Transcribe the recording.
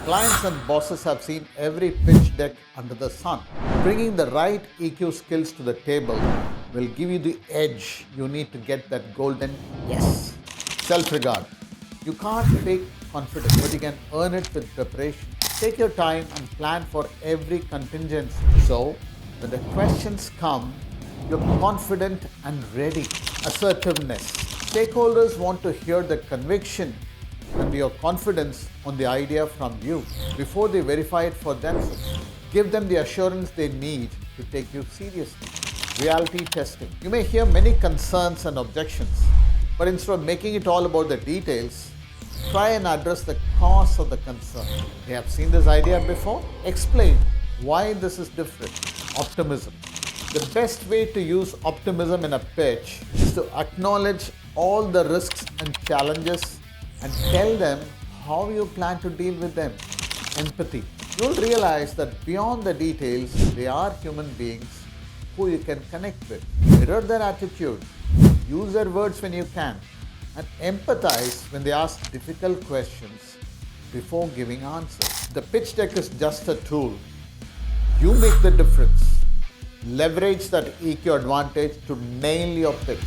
Clients and bosses have seen every pitch deck under the sun. Bringing the right EQ skills to the table will give you the edge you need to get that golden yes. Self-regard. You can't fake confidence, but you can earn it with preparation. Take your time and plan for every contingency. So, when the questions come, you're confident and ready. Assertiveness. Stakeholders want to hear the conviction and your confidence on the idea from you before they verify it for themselves. Give them the assurance they need to take you seriously. Reality testing. You may hear many concerns and objections, but instead of making it all about the details, try and address the cause of the concern. You have seen this idea before? Explain why this is different. Optimism. The best way to use optimism in a pitch is to acknowledge all the risks and challenges and tell them how you plan to deal with them. Empathy. You'll realize that beyond the details, they are human beings who you can connect with. Mirror their attitude. Use their words when you can. And empathize when they ask difficult questions before giving answers. The pitch deck is just a tool. You make the difference. Leverage that EQ advantage to nail your pitch.